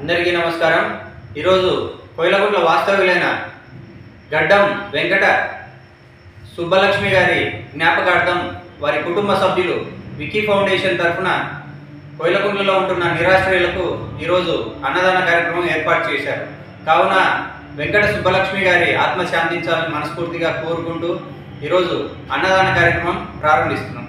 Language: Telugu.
అందరికీ నమస్కారం. ఈరోజు కోయిలగుంట్ల వాస్తవ్యులైన గడ్డం వెంకట సుబ్బలక్ష్మి గారి జ్ఞాపకార్థం వారి కుటుంబ సభ్యులు వికీ ఫౌండేషన్ తరఫున కోయిలగుంట్లలో ఉంటున్న నిరాశ్రయులకు ఈరోజు అన్నదాన కార్యక్రమం ఏర్పాటు చేశారు. కావున వెంకట సుబ్బలక్ష్మి గారి ఆత్మ శాంతించాలని మనస్ఫూర్తిగా కోరుకుంటూ ఈరోజు అన్నదాన కార్యక్రమం ప్రారంభిస్తున్నాం.